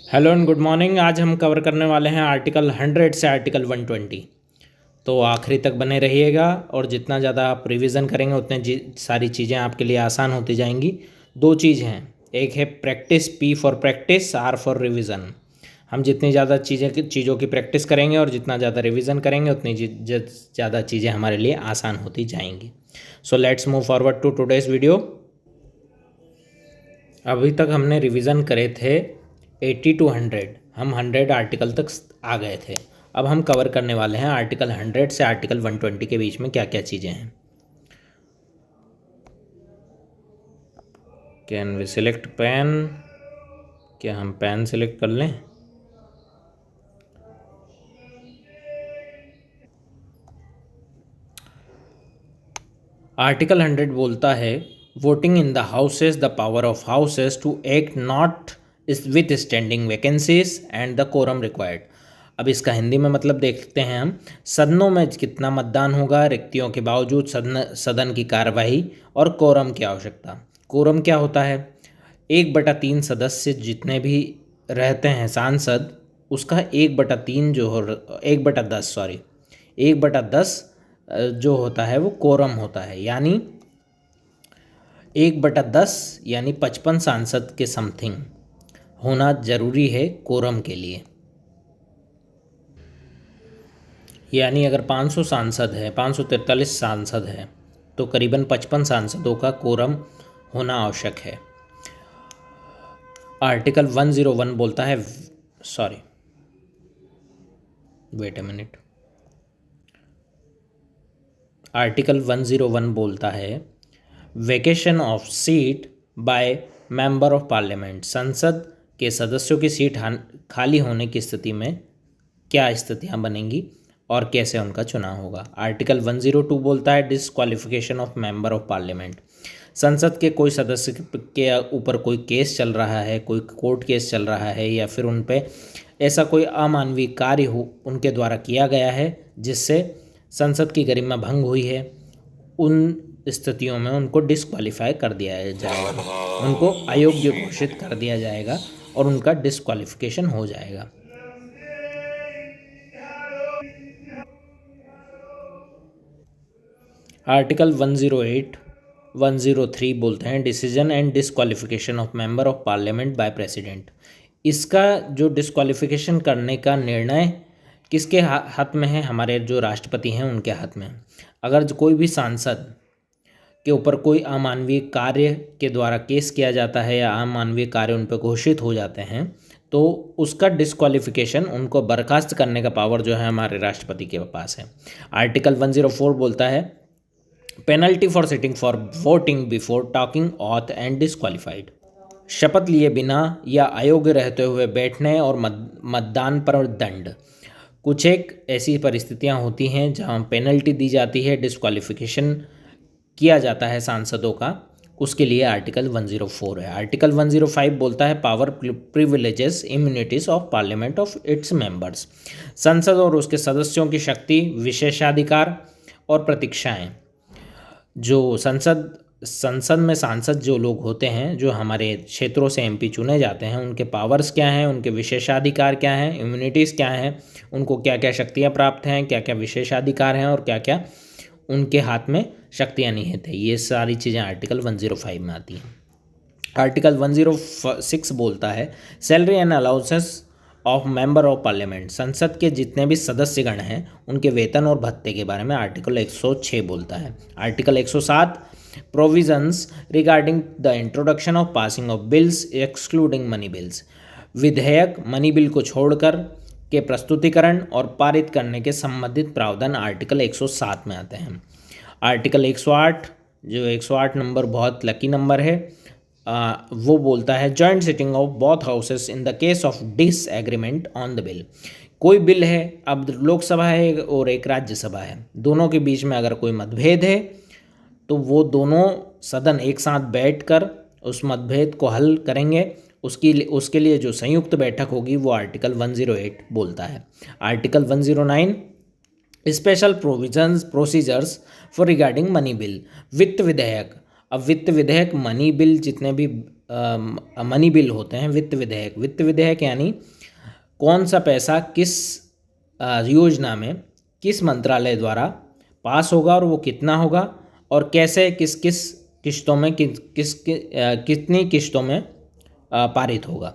Hello and good morning. आज हम cover करने वाले हैं आर्टिकल 100 से आर्टिकल 120। तो आखिरी तक बने रहिएगा और जितना ज़्यादा आप रिवीजन करेंगे उतने सारी चीज़ें आपके लिए आसान होती जाएंगी। दो चीज़ हैं, एक है practice, P for practice, R for revision. हम जितनी ज़्यादा चीज़ों की प्रैक्टिस करेंगे और जितना ज़्यादा रिवीजन करेंगे उतनी ज़्यादा चीज़ें हमारे लिए आसान होती जाएंगी। So let's move forward to today's video. अभी तक हमने रिवीजन करे थे 80 टू 100, हम 100 आर्टिकल तक आ गए थे। अब हम कवर करने वाले हैं आर्टिकल 100 से आर्टिकल 120 के बीच में क्या क्या चीज़ें हैं। Can we select pen? क्या हम पेन सिलेक्ट कर लें? आर्टिकल 100 बोलता है voting in the houses, the power of houses to act notwithstanding vacancies and the quorum required. अब इसका हिंदी में मतलब देखते हैं हम। सदनों में कितना मतदान होगा रिक्तियों के बावजूद, सदन की कार्यवाही और कोरम की आवश्यकता। कोरम क्या होता है? 1/3 सदस्य जितने भी रहते हैं सांसद, उसका 1/3 जो हो 1/10 सॉरी 1/10 जो होता है वो कोरम होता है। यानी 1/10 यानी 55 सांसद के समथिंग होना जरूरी है कोरम के लिए। यानी अगर 500 सांसद है, 543 सांसद है, तो करीबन 55 सांसदों का कोरम होना आवश्यक है। आर्टिकल 101 बोलता है, sorry wait a minute, article 101 बोलता है vacation of seat by member of parliament. संसद के सदस्यों की सीट खाली होने की स्थिति में क्या स्थितियां बनेंगी और कैसे उनका चुनाव होगा। आर्टिकल 102 बोलता है disqualification of member of parliament. संसद के कोई सदस्य के ऊपर कोई केस चल रहा है, कोई कोर्ट केस चल रहा है, या फिर उन पे ऐसा कोई अमानवीय कार्य हो उनके द्वारा किया गया है जिससे संसद की गरिमा भंग हुई है, उन स्थितियों में उनको डिसक्वालीफाई कर दिया जाएगा, उनको अयोग्य घोषित कर दिया जाएगा और उनका डिसक्वालिफिकेशन हो जाएगा। आर्टिकल 108 103 बोलते हैं decision and disqualification of member of parliament by president. इसका जो डिसक्वालिफिकेशन करने का निर्णय किसके हाथ में है? हमारे जो राष्ट्रपति हैं उनके हाथ में। अगर कोई भी सांसद के ऊपर कोई अमानवीय कार्य के द्वारा केस किया जाता है या अमानवीय कार्य उन पर घोषित हो जाते हैं तो उसका डिसक्वालिफिकेशन, उनको बर्खास्त करने का पावर जो है हमारे राष्ट्रपति के पास है। आर्टिकल 104 बोलता है penalty for sitting for voting before talking auth and disqualified. शपथ लिए बिना या अयोग्य रहते हुए बैठने और मतदान पर दंड। कुछ एक ऐसी परिस्थितियां होती हैं जहां पेनल्टी दी जाती है, डिसक्वालिफिकेशन किया जाता है सांसदों का, उसके लिए आर्टिकल 104 है। आर्टिकल 105 बोलता है power, privileges, immunities of parliament of its members. संसद और उसके सदस्यों की शक्ति, विशेषाधिकार और प्रतीक्षाएं। जो संसद में सांसद जो लोग होते हैं, जो हमारे क्षेत्रों से एमपी चुने जाते हैं, उनके पावर्स क्या हैं, उनके विशेषाधिकार क्या हैं, इम्यूनिटीज़ क्या हैं, उनको क्या क्या शक्तियाँ प्राप्त हैं, क्या क्या विशेषाधिकार हैं और क्या क्या उनके हाथ में शक्तियाँ निहित है, ये सारी चीज़ें आर्टिकल 105 में आती हैं। आर्टिकल 106 बोलता है salary and allowances of member of parliament. संसद के जितने भी सदस्यगण हैं उनके वेतन और भत्ते के बारे में आर्टिकल 106 बोलता है। Article 107 provisions regarding the introduction of passing of bills excluding money bills. विधेयक मनी बिल को छोड़कर के प्रस्तुतिकरण और पारित करने के संबंधित प्रावधान आर्टिकल 107 में आते हैं। आर्टिकल 108, जो 108 नंबर बहुत लकी नंबर है, वो बोलता है joint sitting of both houses in the case of disagreement on the bill. कोई बिल है, अब लोकसभा है और एक राज्यसभा है, दोनों के बीच में अगर कोई मतभेद है तो वो दोनों सदन एक साथ बैठकर उस मतभेद को हल करेंगे। उसके लिए जो संयुक्त बैठक होगी वो आर्टिकल 108 बोलता है। Article 109 special procedures for regarding money bill. वित्त विधेयक। अब वित्त विधेयक, मनी बिल, जितने भी मनी बिल होते हैं वित्त विधेयक। वित्त विधेयक यानी कौन सा पैसा किस योजना में किस मंत्रालय द्वारा पास होगा और वो कितना होगा और कैसे किस किस किस्तों में कितनी किस्तों में पारित होगा।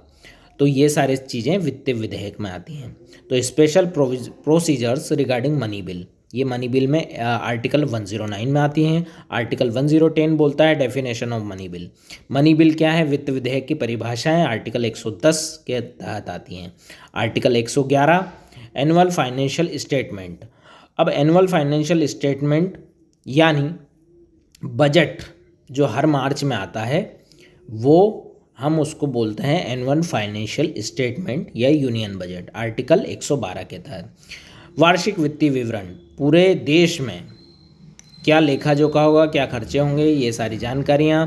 तो ये सारी चीज़ें वित्त विधेयक में आती हैं। तो special procedures regarding money bill, ये मनी बिल में आर्टिकल 109 में आती हैं। आर्टिकल 1010 बोलता है definition of money bill. Money bill क्या है, वित्त विधेयक की परिभाषाएं आर्टिकल 110 के तहत आती हैं। Article 111 annual financial statement. अब एनुअल फाइनेंशियल स्टेटमेंट यानी बजट जो हर मार्च में आता है वो हम उसको बोलते हैं एनुअल फाइनेंशियल स्टेटमेंट या यूनियन बजट, आर्टिकल 112 के तहत। वार्षिक वित्तीय विवरण, पूरे देश में क्या लेखा जोखा होगा, क्या खर्चे होंगे, ये सारी जानकारियाँ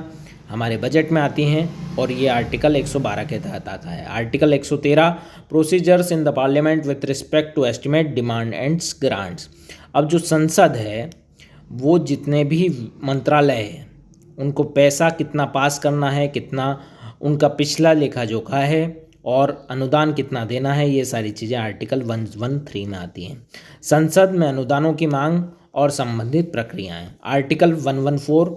हमारे बजट में आती हैं और ये आर्टिकल 112 के तहत आता है। Article 113 procedures in the parliament with respect to estimate demand ends grants. अब जो संसद है वो जितने भी मंत्रालय हैं उनको पैसा कितना पास करना है, कितना उनका पिछला लेखा जोखा है और अनुदान कितना देना है, ये सारी चीज़ें आर्टिकल 113 में आती हैं। संसद में अनुदानों की मांग और संबंधित प्रक्रियाएं, article 114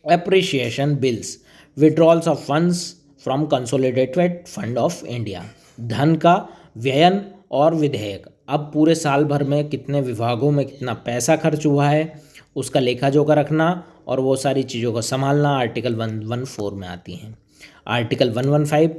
appreciation bills, withdrawals of funds from consolidated fund of India, धन का व्ययन और विधेयक। अब पूरे साल भर में कितने विभागों में कितना पैसा खर्च हुआ है उसका लेखा जोखा रखना और वो सारी चीज़ों को संभालना आर्टिकल 114 में आती हैं। Article 115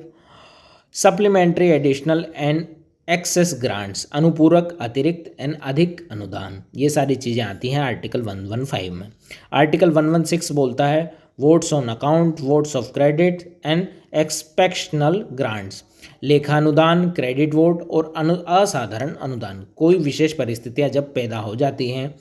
supplementary additional and excess grants, अनुपूरक अतिरिक्त एंड अधिक अनुदान, ये सारी चीज़ें आती हैं आर्टिकल 115 में। आर्टिकल 116 बोलता है votes on account, votes of credit and एक्सपेक्शनल grants, लेखा अनुदान, क्रेडिट वोट और असाधारण अनुदान। कोई विशेष परिस्थितियाँ जब पैदा हो जाती हैं,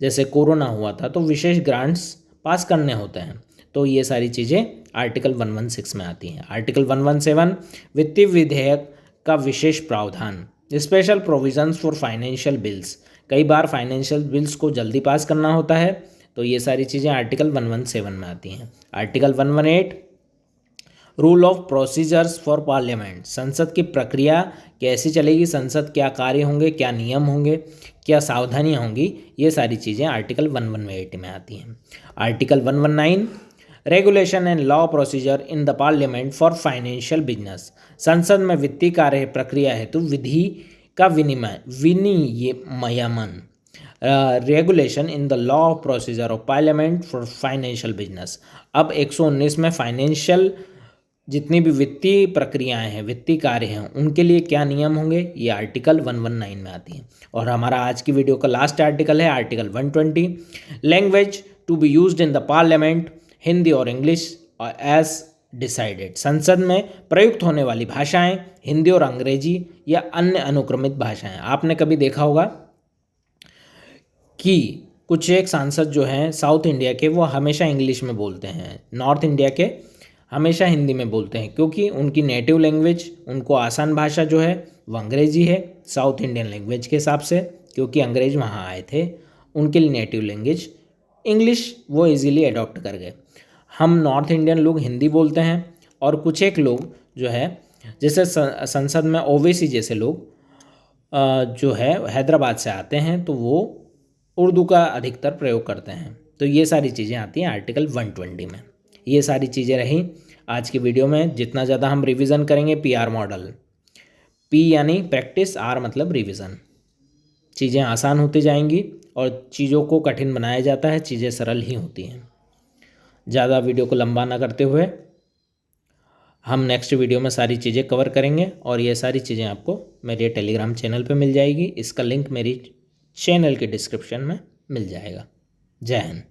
जैसे कोरोना हुआ था तो विशेष ग्रांट्स पास करने होते हैं, तो ये सारी चीज़ें आर्टिकल 116 में आती हैं। आर्टिकल 117 वित्तीय विधेयक का विशेष प्रावधान, special provisions for financial bills, कई बार फाइनेंशियल बिल्स को जल्दी पास करना होता है तो ये सारी चीज़ें आर्टिकल 117 में आती हैं। Article 118 rule of procedures for parliament, संसद की प्रक्रिया कैसी चलेगी, संसद क्या कार्य होंगे, क्या नियम होंगे, क्या सावधानियाँ होंगी, ये सारी चीज़ें आर्टिकल 118 में आती हैं। Article 119 regulation and law procedure in the parliament for financial business, संसद में वित्तीय कार्य प्रक्रिया हेतु विधि का विनियमन, regulation in the law procedure of parliament for financial business. अब 119 में फाइनेंशियल जितनी भी वित्तीय प्रक्रियाएं हैं, वित्तीय कार्य हैं, उनके लिए क्या नियम होंगे, ये आर्टिकल 119 में आती हैं। और हमारा आज की वीडियो का लास्ट आर्टिकल है article 120 language to be used in the parliament, Hindi और इंग्लिश एज डिसाइडेड, संसद में प्रयुक्त होने वाली भाषाएं हिंदी और अंग्रेजी या अन्य अनुक्रमित भाषाएं। आपने कभी देखा होगा कि कुछ एक सांसद जो हैं साउथ इंडिया के वो हमेशा इंग्लिश में बोलते हैं, नॉर्थ इंडिया के हमेशा हिंदी में बोलते हैं, क्योंकि उनकी नेटिव लैंग्वेज, उनको आसान भाषा जो है वो अंग्रेजी है साउथ इंडियन लैंग्वेज के हिसाब से, क्योंकि अंग्रेज वहाँ आए थे, उनके लिए नेटिव लैंग्वेज इंग्लिश वो इजीली अडॉप्ट कर गए। हम नॉर्थ इंडियन लोग हिंदी बोलते हैं और कुछ एक लोग जो है जैसे संसद में ओवैसी जैसे लोग जो है हैदराबाद से आते हैं तो वो उर्दू का अधिकतर प्रयोग करते हैं। तो ये सारी चीज़ें आती हैं आर्टिकल 120 में। ये सारी चीज़ें रहीं आज की वीडियो में। जितना ज़्यादा हम रिवीजन करेंगे PR मॉडल, P यानी प्रैक्टिस, R मतलब रिवीजन, चीज़ें आसान होती जाएंगी और चीज़ों को कठिन बनाया जाता है, चीज़ें सरल ही होती हैं। ज़्यादा वीडियो को लंबा ना करते हुए हम नेक्स्ट वीडियो में सारी चीज़ें कवर करेंगे और ये सारी चीज़ें आपको मेरे टेलीग्राम चैनल पे मिल जाएगी। इसका लिंक मेरी चैनल के डिस्क्रिप्शन में मिल जाएगा। जय हिंद।